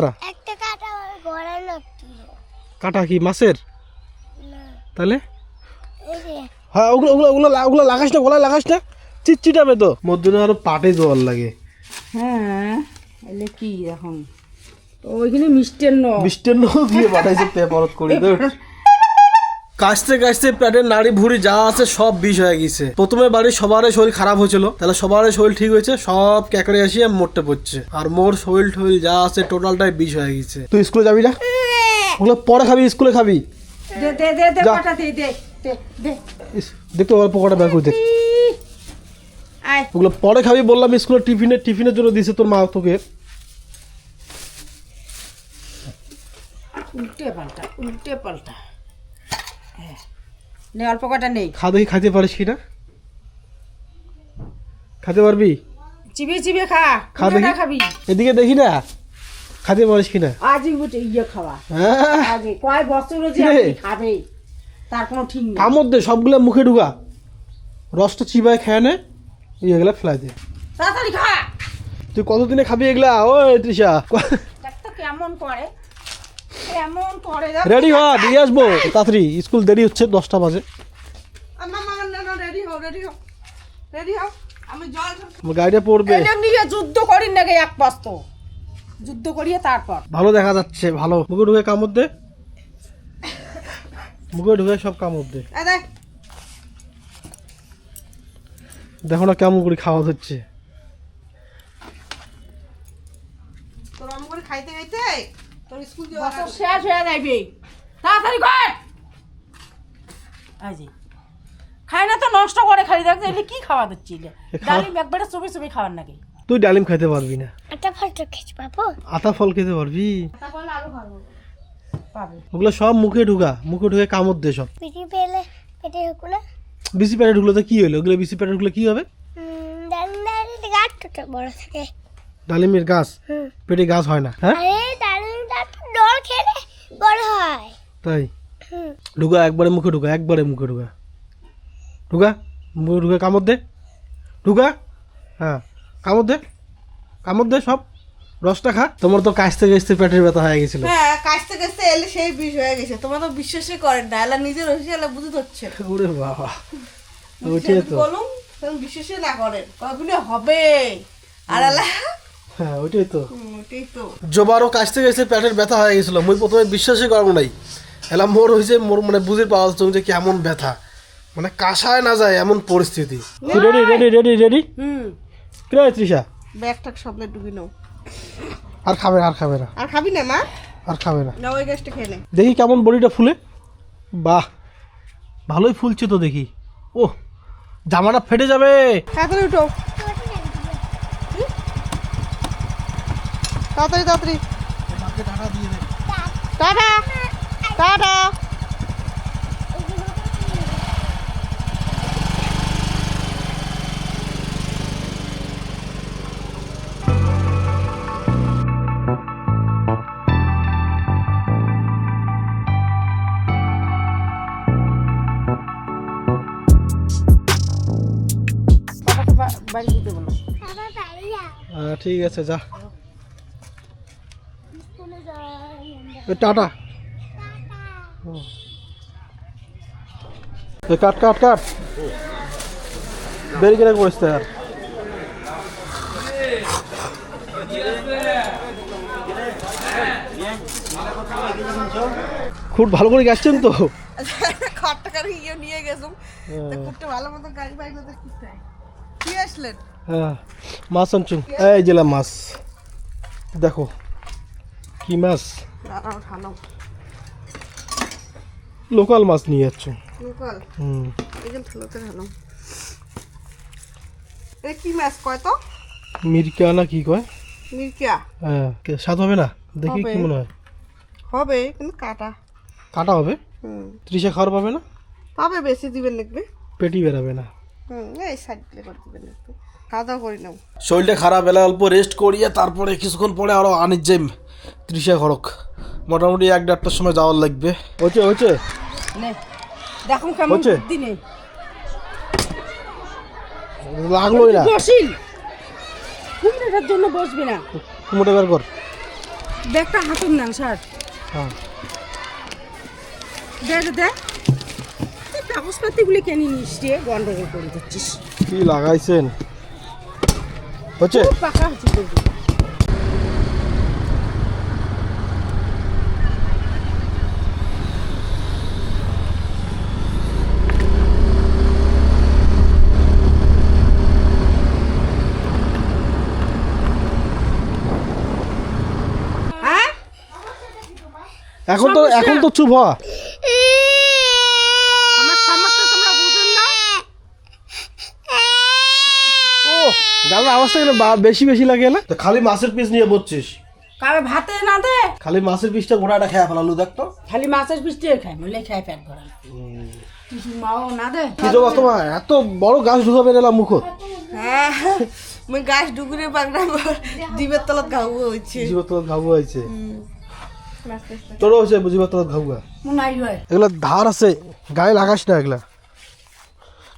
দাঁড়া। একটা কাটা আমার গলা লাগছিল। কাটা কি মাছের? না তাহলে এই যে হ্যাঁ ওগুলো লাগাস না, গলায় লাগাস না, চিটচিটাবে তো। মধ্যে আরো পাটে জল লাগে। হ্যাঁ এলে কি এখন ওইখানে মিষ্টান্ন দিয়ে পাঠাইছে পেপারত করে দে। কাশতে কাশতে পেটের নাড়ি ভুড়ি যা আছে সব বিষ হয়ে গেছে। প্রথমে বাড়ির সবারই শরীর খারাপ হয়েছিল, তাহলে সবারই শরীর ঠিক হয়েছে, সব ক্যাকড়ে আসিয়ে মরতে পড়ছে। আর মোর শরীর টরীর যা আছে টোটালটাই বিষ হয়ে গেছে। তুই স্কুলে যাবি না? ওগুলো পরে খাবি, স্কুলে খাবি। দে দে দে দে যা। কটা দে দে দে দে দেখতে অল্প কটা বের করে দে। আয় ওগুলো পরে খাবি বললাম, স্কুলের টিফিনের জন্য দিছে তোর মা তোকে। উল্টে পাল্টা হ্যাঁ নে অল্প কটা নেই দেখি খাইতে পারিস কিনা, খাইতে পারবি? চিবিয়ে চিবিয়ে খা খা পুরোটা দেখি। খাবি এদিকে দেখি না, খাইতে পারিস কিনা। আজই বুঝে ইয়ে খাওয়া হ্যাঁ আগে কয় বছর যে কি রে? আপনি খাবে তার কোনো ঠিক নেই কামড় দে, সবগুলো মুখে ঢুকা, রসটা চিবায় খেয়ে নে, এগুলা ফেলাই দে। তাড়াতাড়ি খা তুই কতদিনে খাবি এগুলা? ওই তৃষা দেখ তো কেমন করে কেমন করে রেডি হ, দিয়ে আসবো তাড়াতাড়ি, স্কুল দেরি হচ্ছে, 10টা বাজে। রেডি হও আমি জল আমার গাড়িটা পড়বে। নিয়ে যুদ্ধ করিন নাকি এক পাস্ত যুদ্ধ করিয়ে তারপর ভালো দেখা যাচ্ছে, ভালো। মুখে ঢুকে কামড় দে, মুখে ঢুকে সব কামড় দে। দেখ দেখো না কেমন করে খাওয়া হচ্ছে। তোর আম করে খাইতে খাইতে তোর স্কুল বছর শেষ হয়ে যাইবে তাড়াতাড়ি কর আজি খাই না তো নষ্ট করে খালি দেখতে এলে কি খাওয়া দিচ্ছি ডালিম একবারে চুপি চুপি খাওয়ার নাকি তুই ডালিম খাইতে পারবি না, একটা ফটো খেতে পাবো। আতা ফল খেতে পারবি? তারপর আলু খাবো পাবে ওগুলো সব মুখে ঢুকা, মুখে ঢুকে কামড় দে সব। পিটি পেলে পেটে ঢুকলো বিসি প্যাটে ঢুকলো তো কি হলো? ওগুলো বিসি প্যাটে ঢুকলে কি হবে? দাঁড়িয়ে গাছটা বড় থাকে। ডালিমের গাছ পেটে গাছ হয় না। হ্যাঁ আরে দাঁড়িয়ে ডল খেলে বড় হয়। তাই ঢুকা, একবারে মুখে ঢুকা, একবারে মুখে ঢুকা, ঢুকা মুখে ঢুকে কামড় দে, ঢুকা। হ্যাঁ কামড় দে, কামড় দে সব, রসটা খা। তোমার তো কাশতে কাশতে পেটের ব্যথা হয়ে গেছিল। হ্যাঁ কাছতে কাছতে এলে সেই বিষ হয়ে গেছে। তোমরা তো বিশ্বাসই করেন না, এলা নিজের হয়েছে এলা বুঝে ধরছে ওরে বাবা, ওইটাই তো। বলুন তখন বিশ্বাসই না করেন, কখনো হবে আর এলা হ্যাঁ ওইটাই তো। ওটাই তো। জবারও কাশতে কাশতে পেটের ব্যথা হয়ে গেছিল। মুই প্রথমে বিশ্বাসই করবো নাই, এলা মোর হয়েছে, মোর মানে বুঝে পাওয়া যাচ্ছে যে কেমন ব্যথা, মানে কাশায় না যায় এমন পরিস্থিতি। রেডি রেডি রেডি রেডি কি রে তৃষা? ব্যাগটা সবলে ডুবি নাও। আর খাবে না, আর খাবে না, আর খাবি না মা? আর খাবে না। না ওই গ্যাসটা খেয়ে নে। দেখি কেমন বডিটা ফুলে। বাহ ভালোই ফুলছে তো দেখি। ও জামাটা ফেটে যাবে। তাড়াতাড়ি উঠো, তাড়াতাড়ি তাড়াতাড়ি। Tata tata. বাড়ি দিতে বলো আবার বাড়ি যা। ঠিক আছে যা, স্কুলে যাই। টাটা। কাট কাট কাট, বেরি কেনা করিস তো আর। খুব ভালো করে গেছেন তো। খড়টা কারি ইয়ে নিয়ে গেছুম তো খুবটা ভালো মতো গাড়ি বাইক না দেখতে কি আসলেন। হ্যাঁ মাছ আনছুন, এই জেলা মাছ দেখো কি মাছ, দাঁড়াও ঠানো লোকাল মাছ নিয়ে যাচ্ছ। লোকাল হুম এখানে ঠেলোতে ঠানো। এটা কি মাছ কয় তো? মিরকা না কি কয়? মিরকিয়া হ্যাঁ স্বাদ হবে না? দেখি হবে। কি মনে হয়। হবে কিন্তু কাটা। কাটা হবে, তৃষা খাওয়ার পাবে না, পাবে বেশি দিবেন লিখবে। পেটি বেরাবে না। এই সাইড প্লে করে দিবেন একটু, খাওয়া দাওয়া করি নাও। শরীরটা খারাপ, বেলা অল্প রেস্ট করিয়ে তারপরে কিছুক্ষণ পরে আরো আনির যাই তৃষা ঘরক। মোটামুটি 1-1:30টার সময় যাওয়ার লাগবে। হচ্ছে হচ্ছে নে দেখুন কেমন হচ্ছে? বুদ্ধি নেই লাগলোই না। বসিল 2 মিনিটের জন্য বসবি না কুমোটা বের কর। ব্যাগটা হাতুন নেন স্যার হ্যাঁ দে তুই কাগজপাতিগুলি কেন নিস রে গন্ডগোল করে দিচ্ছিস কি লাগাইছেন হচ্ছে পাকা হচ্ছে দেখবি। হ্যাঁ এখন তো চুপ হওয়া আমার সমস্যা তোমরা বুঝুন না ও গালের আওয়াজটা কেন বেশি বেশি লাগে না তো খালি মাছের পিস নিয়ে বসছিস কাবে ভাতে না দে খালি মাছের পিসটা গোটাটা খেয়ে ফেলালু দেখ তো খালি মাছের পিসটি খাই মলে খাই পেট ভরা কিছু মাও না দে কি জবা তোমার এত বড় গাছ ঢুকাবে এলাম মুখত হ্যাঁ মুই গাছ ডুগুরে বাগড়া ডিবের তলত ঘাউ হচ্ছে জীবত ঘাবু হয়েছে তোরও হয়েছে বুঝিবার তোর ঘাবুয়া নাই হয় এগুলা ধার আছে গায়ে লাগাস না এগুলা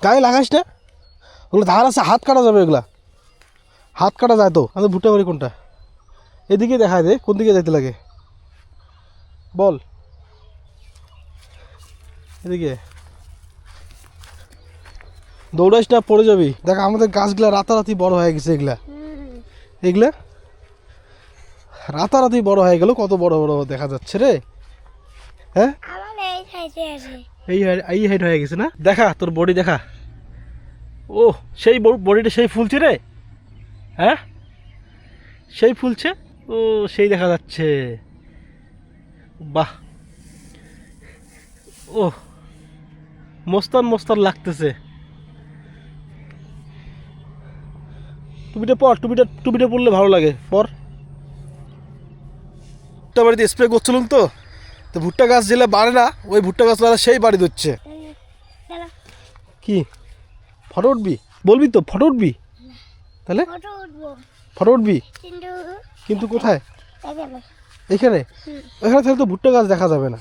গায়ে লাগাস না ওগুলো ধার আছে হাত কাটা যাবে এগুলা হাত কাটা যায় তো আমাদের ভুট্টা বাড়ি কোনটা এদিকে দেখায় দে কোন দিকে যাইতে লাগে বল এদিকে দৌড়াইস না পড়ে যাবি দেখ আমাদের গাছগুলা রাতারাতি বড় হয়ে গেছে এগুলা এগুলা রাতারাতি বড় হয়ে গেল কত বড় বড় দেখা যাচ্ছে রে হ্যাঁ আমার এই সাইডে আছে এই হাইট হয়ে গেছে না দেখা তোর বডি দেখা ও সেই বডিটা সেই ফুলছে রে হ্যাঁ সেই ফুলছে ও সেই দেখা যাচ্ছে বাহ ও মস্তান মস্তান লাগতেছে টুপিটা পর টুপিটা পরলে ভালো লাগে পর ভুট্টা বাড়িতে স্প্রে করছিলাম তো ভুট্টা গাছ যেলে বাড়ে না ওই ভুট্টা গাছ সেই বাড়ি দিচ্ছে চলো কি ফটো উঠবি বলবি তো ফটো উঠবি তাহলে ফটো উঠবো ফটো উঠবি কিন্তু কিন্তু কোথায় এখানে এখানে এখানে তাহলে তো ভুট্টা গাছ দেখা যাবে না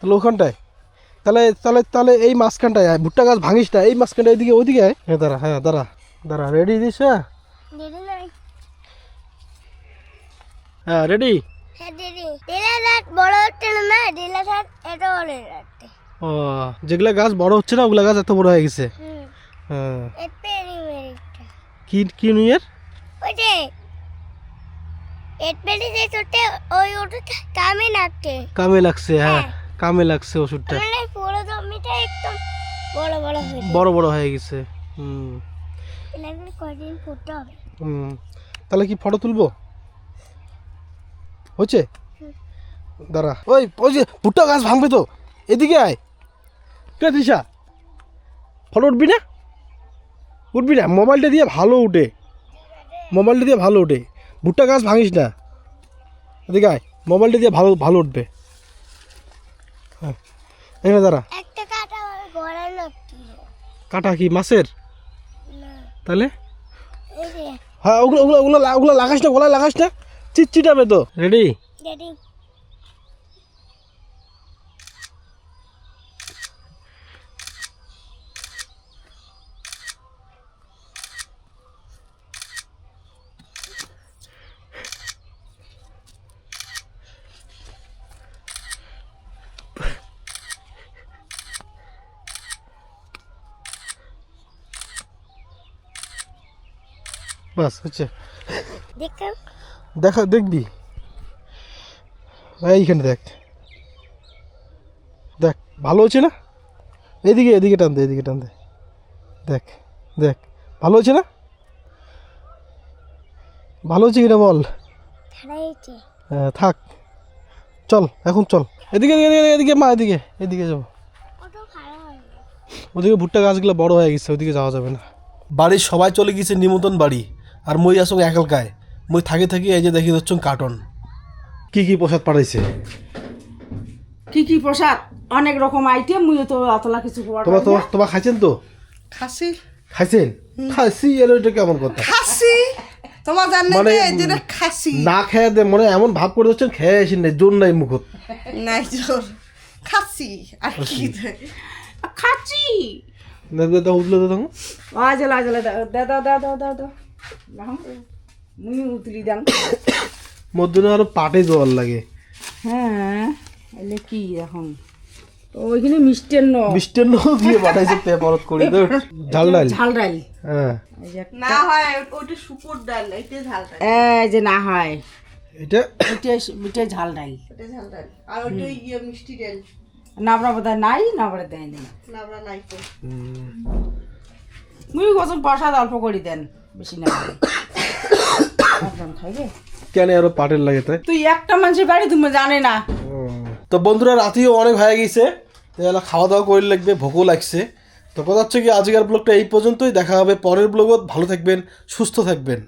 তাহলে ওখানটায় তাহলে তাহলে তাহলে এই মাঝখানটায় আয় ভুট্টা গাছ ভাঙিস না এই মাঝখানটা এইদিকে ওইদিকে আয় হ্যাঁ দাঁড়া রেডি দিস দিদি নাই হ্যাঁ রেডি হ্যাঁ দিদি ডিলার বড় হচ্ছে না ডিলার এটা বড় রাখতে ও যেগুলা গাছ বড় হচ্ছে না ওগুলা গাছ এত বড় হয়ে গেছে হ্যাঁ এর পেরিমেরিটা কি কি নিউয়ের ওই যে এর পেরি যে ছোটে ওই ওটা কামে নাকতে কামে লাগছে হ্যাঁ কামে লাগছে ওষুধটা মানে পুরো জমিটা একদম বড় বড় হয়ে বড় বড় হয়ে গেছে হুম এগুলো কয়দিন ফুটতে হবে হুম তাহলে কি ফটো তুলবো হচ্ছে দাঁড়া ওই যে ভুট্টা গাছ ভাঙবে তো এদিকে আয় কে দিশা ফটো উঠবি না মোবাইলটা দিয়ে ভালো উঠে ভুট্টা গাছ ভাঙিস না এদিকে আয় মোবাইলটা দিয়ে ভালো উঠবে হ্যাঁ এখানে দাঁড়া একটা কাটা হবে গড়ার লাগতে কাটা কি মাছের না তাহলে এই যে হ্যাঁ ওগুলো লাগাস না গলায় লাগাস না চিটচিটাবে তো রেডি ড্যাডি বাস হচ্ছে দেখুন দেখবি এইখানে দেখ ভালো হচ্ছে না এদিকে টান দে দেখ ভালো হচ্ছে না ভালো হচ্ছে কিনা বল খারাইছে হ্যাঁ থাক চল এখন চল এদিকে মা এদিকে যাবো কত খারাপ হবে ওদিকে ভুট্টা গাছগুলো বড় হয়ে গেছে ওদিকে যাওয়া যাবে না বাড়ির সবাই চলে গেছে নিমন্ত্রণ বাড়ি আর মই আসুক একালকায় মই থাকি এই যে দেখি হচ্ছ কার্টন কি প্রসাদ পাঠাইছে কি প্রসাদ অনেক রকম আইটেম মুই তো অতলা কিছু তোমার খাইছেন তো খাইছেন খাসি এর ওইটা কেমন কথা খাসি তোমার জানেন মানে এই যে খাসি না খেয়ে দে মানে এমন ভাব করে দিচ্ছেন খেয়ে আসেন না জোর নাই মুখত নাই জোর খাসি আর কি খাচ্ছি উঠলে তো তখন আজলা দে মুই উতলি দেন মধ্যে আরো পাটে দেওয়ার লাগে হ্যাঁ এলে কি এখন ওইখানে মিষ্টান্ন মিষ্টান্ন দিয়ে পাঠাইছে পেপারত করি তো ঝাল ডাল ঝাল ডাল হ্যাঁ এই যে না হয় ওটা শুকুর ডাল এইটা ঝাল ডাল এই যে না হয় এটা মিঠে ঝাল ডাল এটা ঝাল ডাল আর ওটা মিষ্টি ডাল নাবড়া বোধ নাই নাবড়া দেয় না নাবড়া নাই তো মুই কখন প্রসাদ অল্প করে দেন বেশি না একজন খাইবে কেন আরো পাটের লাগে তাই তুই একটা মানুষের বাড়ি তুমি জানে না তো বন্ধুরা রাতেও অনেক হয়ে গেছে তাহলে খাওয়া দাওয়া করে লাগবে ভোকও লাগছে তো কথা হচ্ছে কি আজকের ব্লগটা এই পর্যন্তই দেখা হবে পরের ব্লগত ভালো থাকবেন সুস্থ থাকবেন